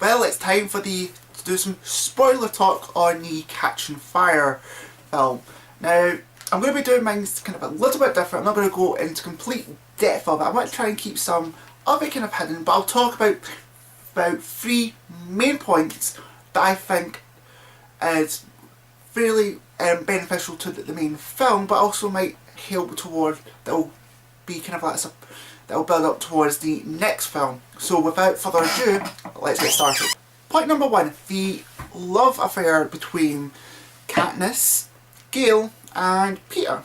Well, it's time for to do some spoiler talk on the Catching Fire film. Now, I'm going to be doing mine kind of a little bit different. I'm not going to go into complete depth of it. I want to try and keep some of it kind of hidden, but I'll talk about three main points that I think is really beneficial to the main film, but also might help toward, that'll be kind of like that'll build up towards the next film. So without further ado, let's get started. Point number one, the love affair between Katniss, Gale and Peter.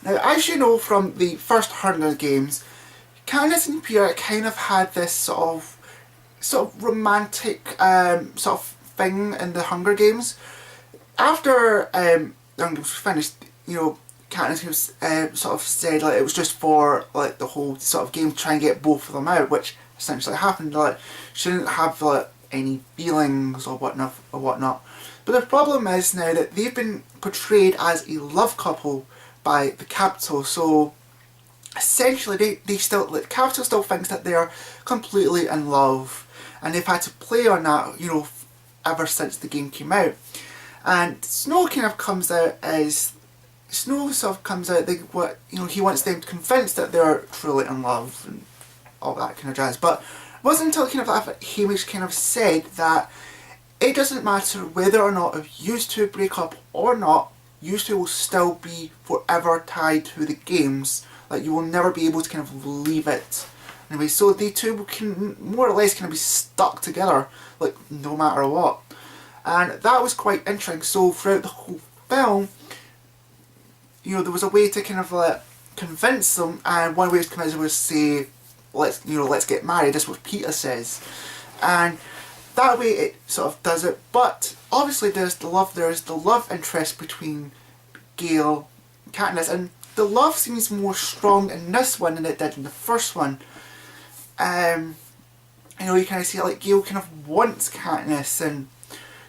Now, as you know from the first Hunger Games, Katniss and Peter kind of had this sort of romantic sort of thing in the Hunger Games. After the Hunger Games was finished, you know, Katniss was sort of said like it was just for like the whole sort of game to try and get both of them out, which essentially happened. Like she didn't have like any feelings or whatnot. But the problem is now that they've been portrayed as a love couple by the Capitol. So essentially, they still, like, the Capitol still thinks that they're completely in love, and they've had to play on that, you know, ever since the game came out. And Snow kind of comes out as what, you know, he wants them to convince that they're truly in love and all that kind of jazz. But it wasn't until kind of after Hamish kind of said that it doesn't matter whether or not if you two break up or not, you two will still be forever tied to the games. Like, you will never be able to kind of leave it. Anyway, so they two can more or less kind of be stuck together, like, no matter what. And that was quite interesting. So throughout the whole film, you know, there was a way to kind of like convince them, and one way to convince them was say, let's get married. That's what Peter says, and that way it sort of does it. But obviously there's the love interest between Gale and Katniss, and the love seems more strong in this one than it did in the first one. You know, you kind of see like Gale kind of wants Katniss, and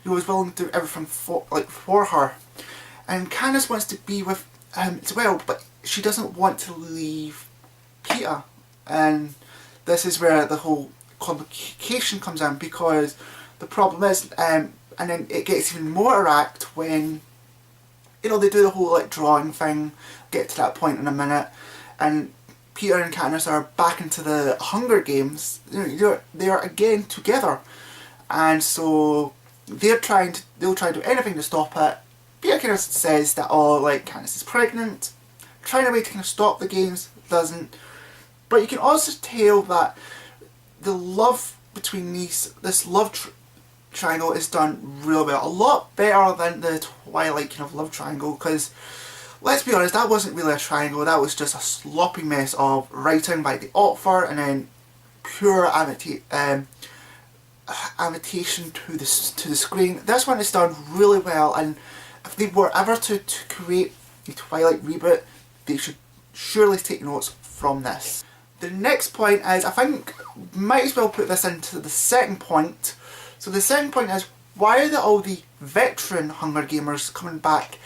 he was willing to do everything for her, and Katniss wants to be with him as well, but she doesn't want to leave Peter. And this is where the whole complication comes in, because the problem is, and then it gets even more irate when, you know, they do the whole like drawing thing. Get to that point in a minute, and Peter and Katniss are back into the Hunger Games. You know, they're again together, and so they'll try to do anything to stop it. Peter kind of says that, oh, like, Katniss is pregnant, trying a way to kind of stop the games, doesn't. But you can also tell that the love between this love triangle is done real well. A lot better than the Twilight kind of love triangle, because let's be honest, that wasn't really a triangle. That was just a sloppy mess of writing by the author, and then pure imitation to the screen. This one is done really well, and if they were ever to create a Twilight reboot, they should surely take notes from this. The next point is, I think, might as well put this into the second point. So the second point is, why are all the veteran Hunger Gamers coming back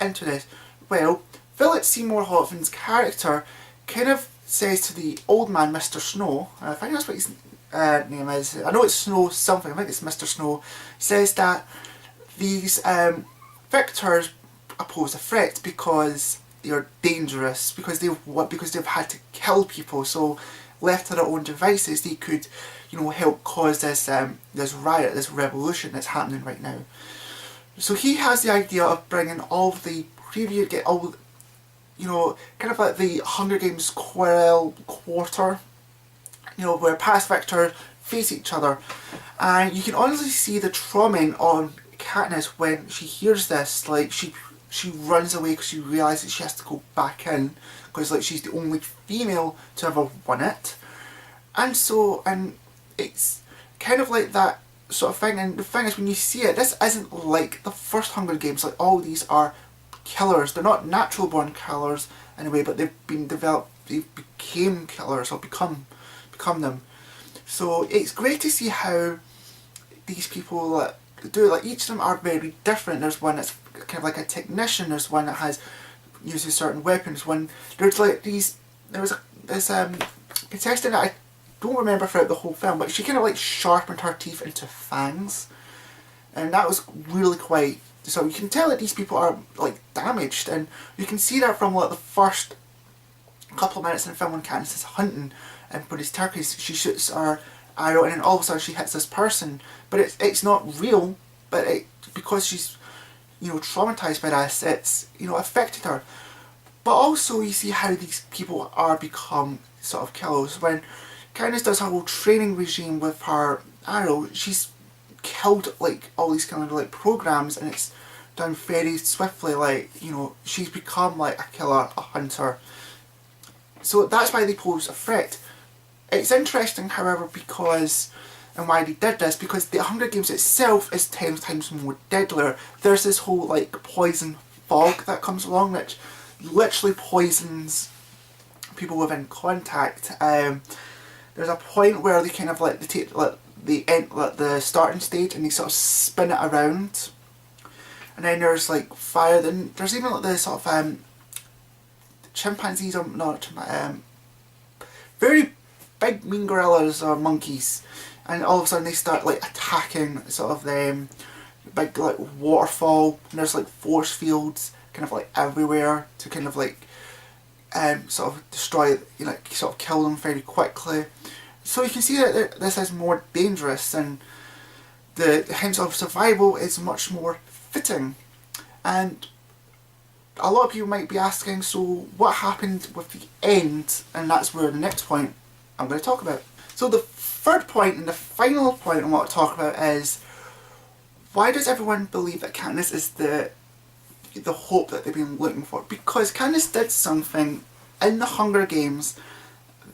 into this? Well, Philip Seymour Hoffman's character kind of says to the old man, Mr. Snow, I think that's what his name is, I know it's Snow something, I think it's Mr. Snow, says that these victors pose a threat because they're dangerous, because they've had to kill people. So left to their own devices, they could, you know, help cause this riot, this revolution that's happening right now. So he has the idea of bringing all the previous, you know, kind of like the Hunger Games quarter, you know, where past victors face each other, and you can honestly see the trauma on Katniss when she hears this. Like, she runs away because she realises she has to go back in, because like she's the only female to ever win it, and it's kind of like that sort of thing. And the thing is, when you see it, this isn't like the first Hunger Games. Like, all these are killers. They're not natural born killers in a way, but they've been developed. They became killers or become them. So it's great to see how these people do it. Like, each of them are very different. There's one that's kind of like a technician. There's one that uses certain weapons. There was this contestant that I don't remember throughout the whole film, but she kind of like sharpened her teeth into fangs, and that was really quite. So you can tell that these people are like damaged, and you can see that from like the first couple of minutes in the film when Katniss is hunting and for these turkeys, she shoots her arrow and then all of a sudden she hits this person, but it's not real, but because she's, you know, traumatized by this, it's, you know, affected her. But also you see how these people are become sort of killers. When Katniss does her whole training regime with her arrow, she's killed like all these kind of like programs, and it's done very swiftly. Like, you know, she's become like a killer, a hunter. So that's why they pose a threat. It's interesting, however, because, and why they did this, because the Hunger Games itself is 10 times more deadlier. There's this whole like poison fog that comes along, which literally poisons people within contact. There's a point where they kind of like they take like the starting stage and they sort of spin it around, and then there's like fire. Then there's even like the sort of chimpanzees, or not very big mean gorillas or monkeys, and all of a sudden they start like attacking sort of them. Big like waterfall, and there's like force fields kind of like everywhere to kind of like sort of destroy, you know, sort of kill them very quickly. So you can see that this is more dangerous, and the hint of survival is much more fitting. And a lot of people might be asking, so what happened with the end? And that's where the next point I'm going to talk about. So the third point and the final point I want to talk about is, why does everyone believe that Katniss is the hope that they've been looking for? Because Katniss did something in the Hunger Games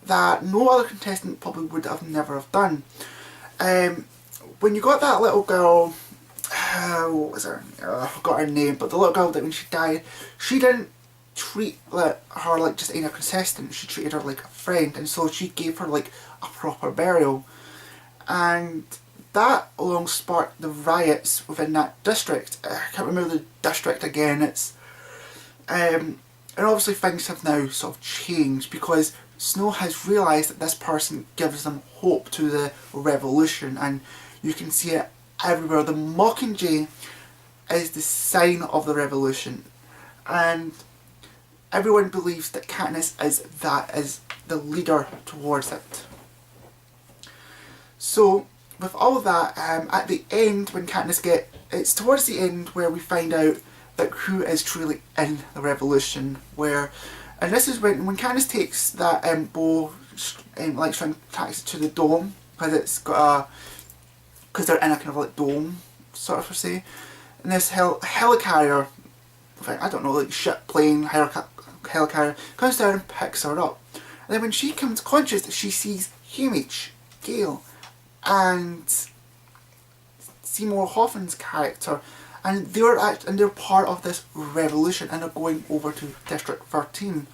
that no other contestant probably would have never have done. When you got that little girl, what was her? I forgot her name, but the little girl that when she died, she didn't treat her like just any contestant. She treated her like a friend, and so she gave her like a proper burial, and that alone sparked the riots within that district. I can't remember the district again. It's and obviously things have now sort of changed because Snow has realised that this person gives them hope to the revolution, and you can see it everywhere. The Mockingjay is the sign of the revolution, and everyone believes that Katniss is the leader towards it. So with all of that, at the end when Katniss it's towards the end where we find out that who is truly in the revolution, and this is when Katniss takes that bow and like trying to attach it to the dome, because they're in a kind of like dome sort of per se, and this helicarrier, I don't know, like ship plane helicarrier comes down and picks her up, and then when she comes conscious, she sees Haymitch, Gale, and Seymour Hoffman's character, and they're part of this revolution, and they're going over to District 13.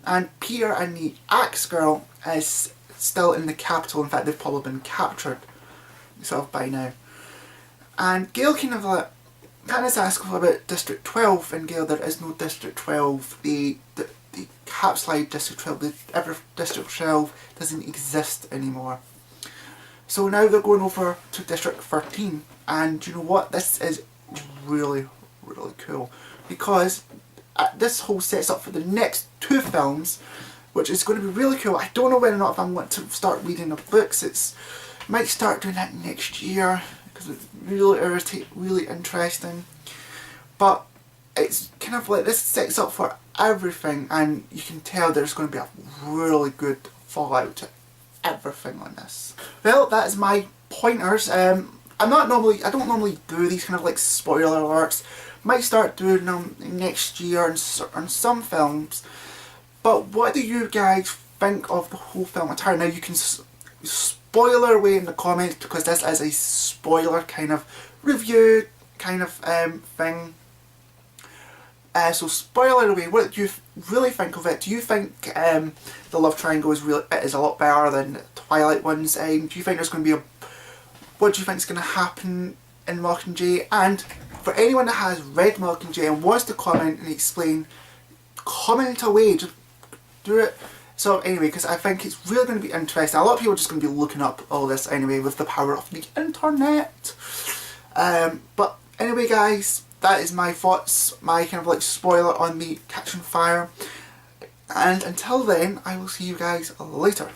And Peter and the Axe Girl is still in the capital. In fact, they've probably been captured sort of by now. And Gale kind of like Katniss asks about District 12, and Gale, there is no District 12. The capsulized District 12, District 12 doesn't exist anymore. So now they're going over to District 13, and you know what? This is really, really cool, because this whole sets up for the next 2 films, which is going to be really cool. I don't know whether or not if I'm going to start reading the books. Might start doing that next year, because it's really interesting. But it's kind of like this sets up for everything, and you can tell there's going to be a really good fallout to everything on this. Well, that is my pointers. I don't normally do these kind of like spoiler alerts. Might start doing them next year on some films. But what do you guys think of the whole film entirely? Now you can spoiler away in the comments, because this is a spoiler kind of review kind of thing. So spoiler away, what do you really think of it? Do you think the love triangle is a lot better than the Twilight ones? Do you think there's going to be what do you think is going to happen in Mockingjay? And for anyone that has read Mockingjay and wants to comment and explain, comment away. Just do it So anyway, because I think it's really going to be interesting. A lot of people are just going to be looking up all this anyway with the power of the internet. But anyway guys, that is my thoughts, my kind of like spoiler on the Catching Fire. And until then, I will see you guys later.